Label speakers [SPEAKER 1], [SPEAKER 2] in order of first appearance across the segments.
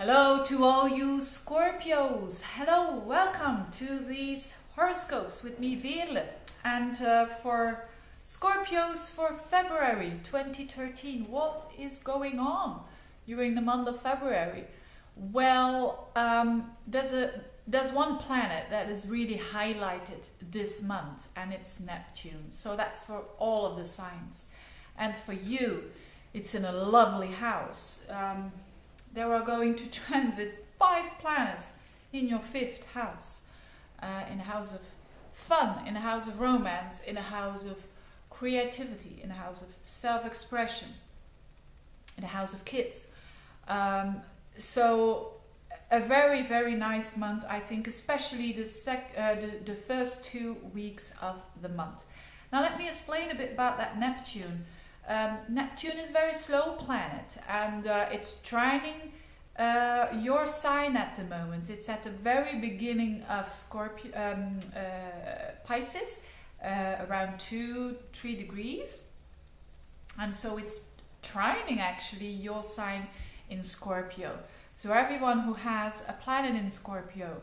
[SPEAKER 1] Hello to all you Scorpios. Hello, welcome to these horoscopes with me, Veerle. And for Scorpios for February 2013, what is going on during the month of February? Well, there's one planet that is really highlighted this month, and it's Neptune. So that's for all of the signs. And for you, it's in a lovely house. There are going to transit 5 planets in your 5th house. In a house of fun, in a house of romance, in a house of creativity, in a house of self-expression, in a house of kids. So a very, very nice month, I think, especially the first 2 weeks of the month. Now let me explain a bit about that Neptune. Neptune is a very slow planet, and it's trining your sign at the moment. It's at the very beginning of Pisces, around 2-3 degrees, and so it's trining actually your sign in Scorpio. So everyone who has a planet in Scorpio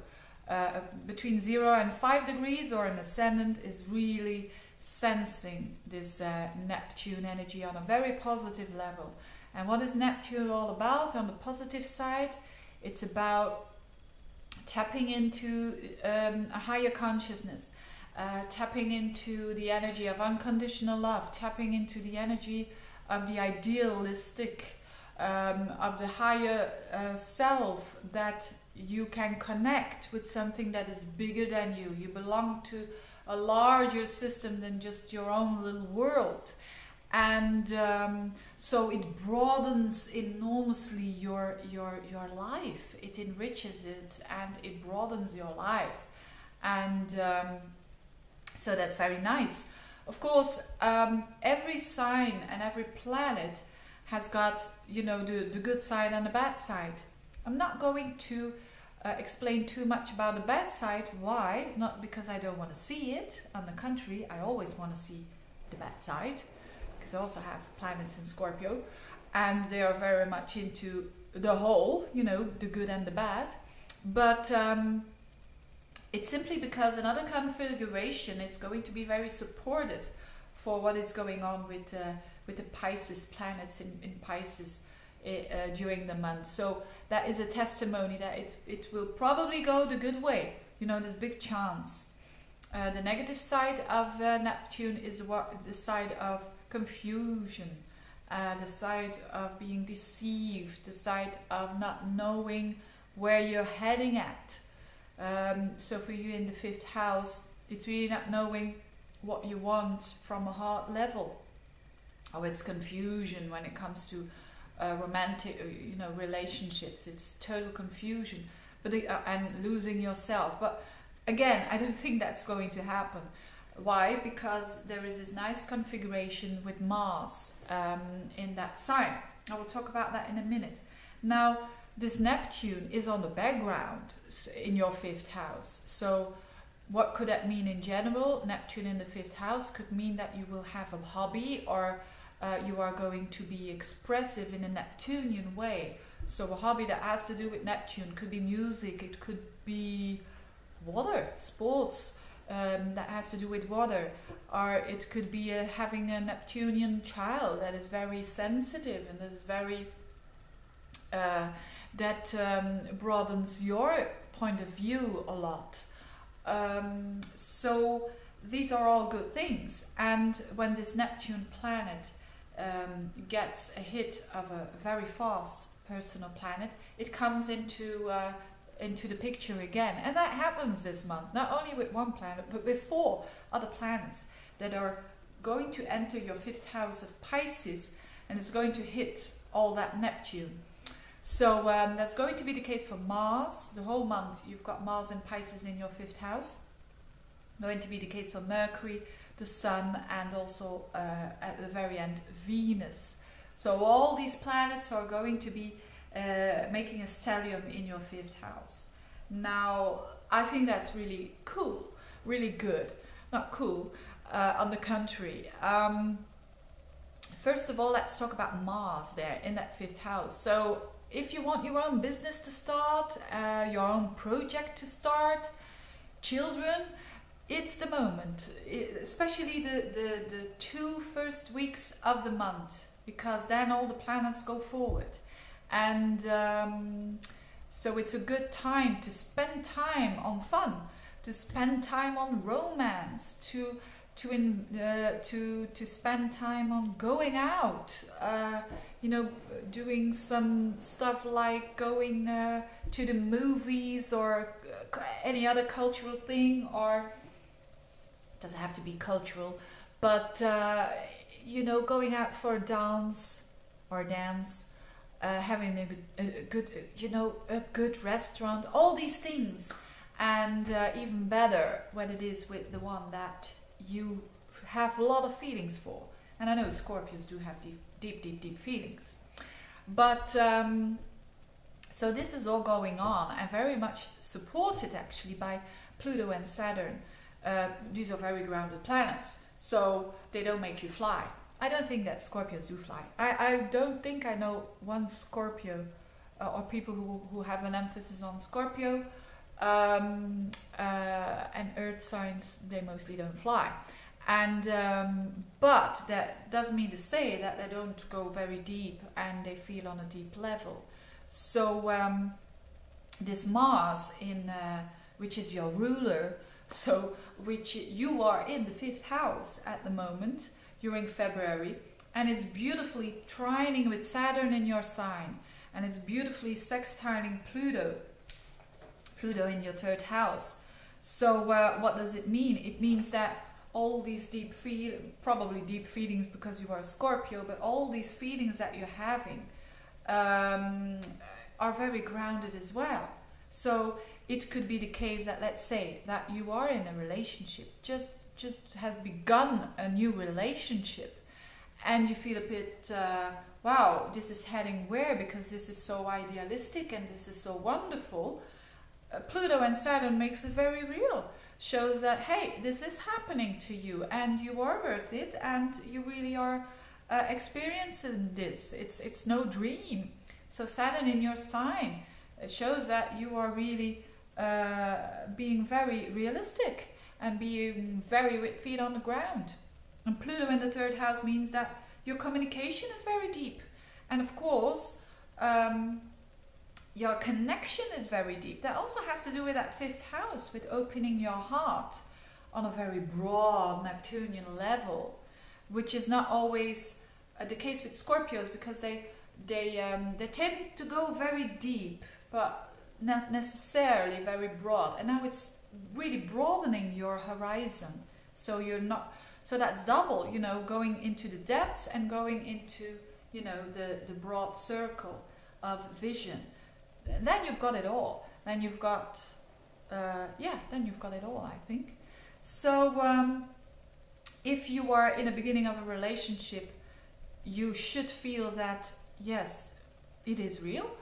[SPEAKER 1] between 0 and 5 degrees or an ascendant is really sensing this Neptune energy on a very positive level. And what is Neptune all about? On the positive side, it's about tapping into a higher consciousness, tapping into the energy of unconditional love, tapping into the energy of the idealistic, of the higher self, that you can connect with something that is bigger than you. You belong to a larger system than just your own little world, and so it broadens enormously your life. It enriches it and it broadens your life, and so that's very nice. Of course, every sign and every planet has got, you know, the good side and the bad side. I'm not going to explain too much about the bad side. Why? Not because I don't want to see it. On the contrary, I always want to see the bad side, because I also have planets in Scorpio, and they are very much into the whole, you know, the good and the bad. But it's simply because another configuration is going to be very supportive for what is going on with the Pisces planets in Pisces during the month. So that is a testimony that it will probably go the good way. You know, there's big chance. The negative side of Neptune is the side of confusion, the side of being deceived, the side of not knowing where you're heading at. So for you in the 5th house, it's really not knowing what you want from a heart level. Or it's confusion when it comes to romantic, you know, relationships. It's total confusion, but and losing yourself. But again, I don't think that's going to happen. Why? Because there is this nice configuration with Mars in that sign. I will talk about that in a minute. Now, this Neptune is on the background in your 5th house. So what could that mean in general? Neptune in the 5th house could mean that you will have a hobby, or you are going to be expressive in a Neptunian way. So a hobby that has to do with Neptune could be music, it could be water, sports that has to do with water, or it could be having a Neptunian child that is very sensitive and is very broadens your point of view a lot. So these are all good things, and when this Neptune planet gets a hit of a very fast personal planet, it comes into the picture again. And that happens this month, not only with one planet, but with 4 other planets that are going to enter your 5th house of Pisces, and it's going to hit all that Neptune. So that's going to be the case for Mars. The whole month you've got Mars and Pisces in your 5th house. Going to be the case for Mercury, the Sun, and also at the very end, Venus. So all these planets are going to be making a stellium in your 5th house. Now, I think that's really cool, really good. Not cool, on the contrary. First of all, let's talk about Mars there in that 5th house. So if you want your own business to start, your own project to start, children, it's the moment, especially the 2 first weeks of the month, because then all the planets go forward. And so it's a good time to spend time on fun, to spend time on romance, to spend time on going out, doing some stuff like going to the movies or any other cultural thing, or it doesn't have to be cultural, but going out for a dance, having a good restaurant, all these things. And even better when it is with the one that you have a lot of feelings for. And I know Scorpios do have deep feelings. But so this is all going on, and very much supported actually by Pluto and Saturn. These are very grounded planets, so they don't make you fly. I don't think that Scorpios do fly. I don't think I know one Scorpio or people who have an emphasis on Scorpio. And earth signs, they mostly don't fly. And but that doesn't mean to say that they don't go very deep and they feel on a deep level. So this Mars which is your ruler, so which you are in the 5th house at the moment, you're in February, and it's beautifully trining with Saturn in your sign, and it's beautifully sextiling Pluto in your 3rd house. So what does it mean? It means that all these probably deep feelings because you are a Scorpio, but all these feelings that you're having are very grounded as well. So it could be the case that, let's say that you are in a relationship, just has begun a new relationship, and you feel a bit wow, this is heading where, because this is so idealistic and this is so wonderful. Pluto and Saturn makes it very real, shows that, hey, this is happening to you and you are worth it, and you really are experiencing this. It's no dream. So Saturn in your sign shows that you are really being very realistic and being very with feet on the ground. And Pluto in the 3rd house means that your communication is very deep, and of course your connection is very deep. That also has to do with that 5th house, with opening your heart on a very broad Neptunian level, which is not always the case with Scorpios, because they tend to go very deep, but not necessarily very broad. And now it's really broadening your horizon. So you're not. So that's double, going into the depths and going into, the broad circle of vision. Then you've got it all. Then you've got, it all, I think. So if you are in the beginning of a relationship, you should feel that, yes, it is real.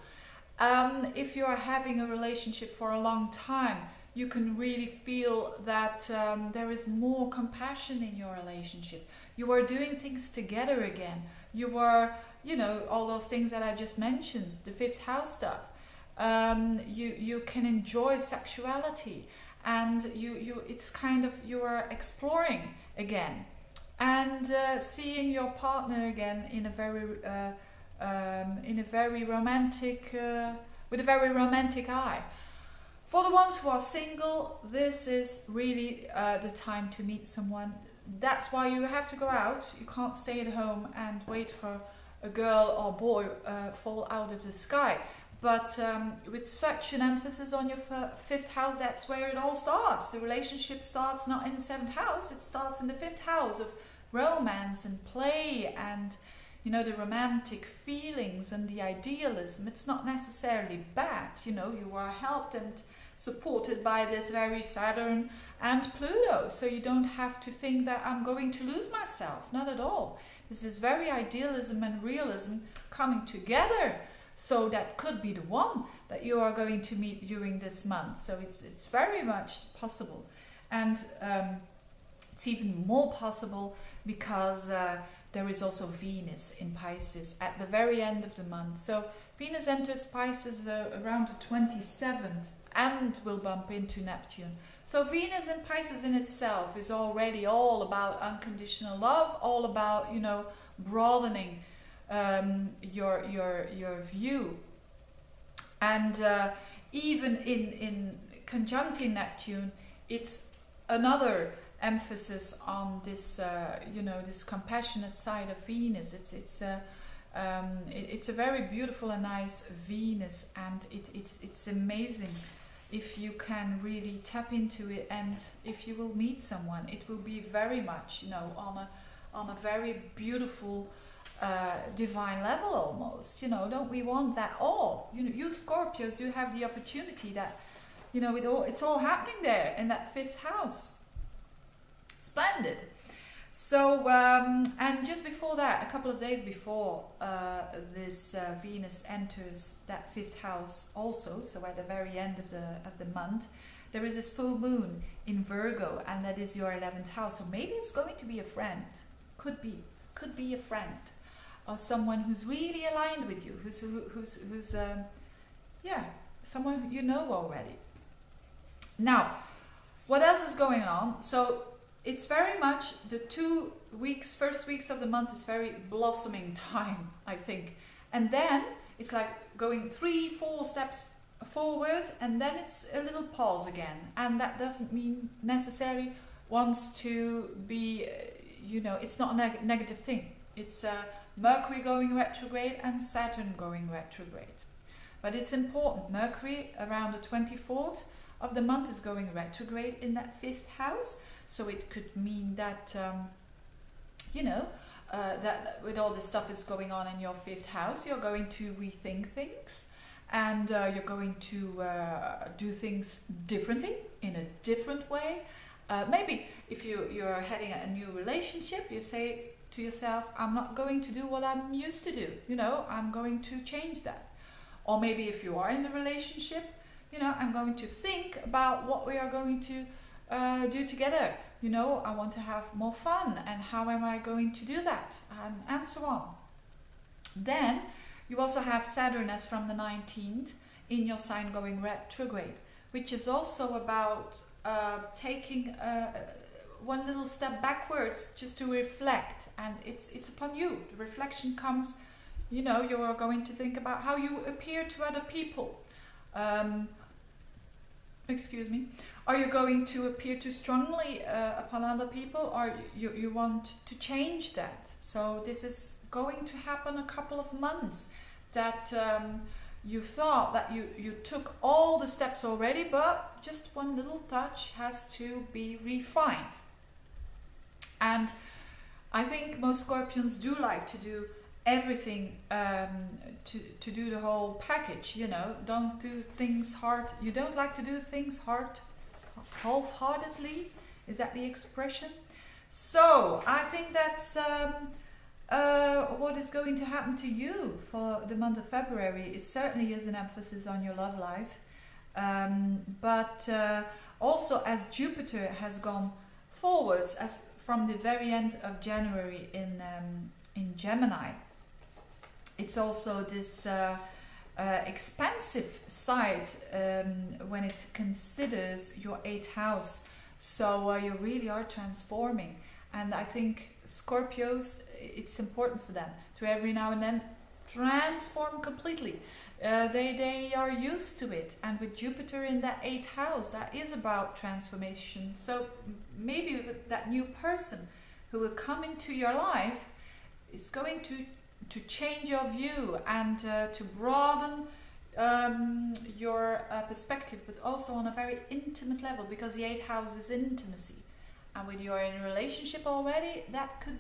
[SPEAKER 1] If you are having a relationship for a long time, you can really feel that there is more compassion in your relationship. You are doing things together again. You are, all those things that I just mentioned, the 5th house stuff. You can enjoy sexuality, and it's kind of, you are exploring again, and seeing your partner again in a very romantic, with a very romantic eye. For the ones who are single, this is really the time to meet someone. That's why you have to go out. You can't stay at home and wait for a girl or boy fall out of the sky. But with such an emphasis on your 5th house, that's where it all starts. The relationship starts not in the 7th house, it starts in the 5th house of romance and play and, the romantic feelings and the idealism. It's not necessarily bad, you are helped and supported by this very Saturn and Pluto. So you don't have to think that I'm going to lose myself, not at all. This is very idealism and realism coming together. So that could be the one that you are going to meet during this month. So it's very much possible. And it's even more possible because there is also Venus in Pisces at the very end of the month. So Venus enters Pisces around the 27th and will bump into Neptune. So Venus in Pisces in itself is already all about unconditional love, all about, you know, broadening your view. And even in conjuncting Neptune, it's another emphasis on this, you know, this compassionate side of Venus. It's a very beautiful and nice Venus, and it's amazing if you can really tap into it, and if you will meet someone, it will be very much, you know, on a very beautiful divine level almost. You know, don't we want that all? You know, you Scorpios, you have the opportunity that, you know, it's all happening there in that 5th house. Splendid. So and just before that, a couple of days before this Venus enters that 5th house also, so at the very end of the month, there is this full moon in Virgo, and that is your 11th house. So maybe it's going to be a friend, could be a friend, or someone who's really aligned with you, who's yeah, someone you know already. Now, what else is going on? So it's very much the first weeks of the month is very blossoming time, I think. And then it's like going 3-4 steps forward, and then it's a little pause again. And that doesn't mean necessarily wants to be, you know, it's not a negative thing. It's Mercury going retrograde and Saturn going retrograde. But it's important. Mercury around the 24th of the month is going retrograde in that 5th house. So it could mean that, you know, that with all this stuff is going on in your 5th house, you're going to rethink things, and you're going to do things differently, in a different way. Maybe if you're heading a new relationship, you say to yourself, I'm not going to do what I'm used to do, you know, I'm going to change that. Or maybe if you are in a relationship, you know, I'm going to think about what we are going to do together. You know, I want to have more fun, and how am I going to do that, and so on. Then you also have Saturn as from the 19th in your sign going retrograde, which is also about taking one little step backwards just to reflect, and it's upon you. The reflection comes, you know, you are going to think about how you appear to other people. Excuse me. Are you going to appear too strongly upon other people, or you want to change that? So this is going to happen a couple of months, that you thought that you took all the steps already, but just one little touch has to be refined. And I think most Scorpions do like to do everything, to do the whole package, you know. Don't do things hard. You don't like to do things half-heartedly. Is that the expression? So I think that's what is going to happen to you for the month of February. It certainly is an emphasis on your love life, but also as Jupiter has gone forwards as from the very end of January in Gemini. It's also this expansive side when it considers your 8th house. So you really are transforming. And I think Scorpios, it's important for them to every now and then transform completely. They are used to it. And with Jupiter in that 8th house, that is about transformation. So maybe with that new person who will come into your life is going to change your view and to broaden your perspective, but also on a very intimate level, because the 8th house is intimacy. And when you're in a relationship already, that could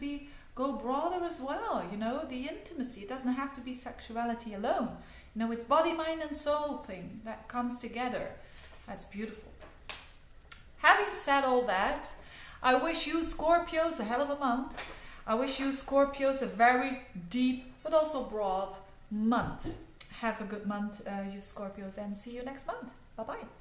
[SPEAKER 1] go broader as well, you know, the intimacy. It doesn't have to be sexuality alone. You know, it's body, mind and soul thing that comes together. That's beautiful. Having said all that, I wish you Scorpios a hell of a month. I wish you Scorpios a very deep but also broad month. Have a good month, you Scorpios, and see you next month. Bye-bye.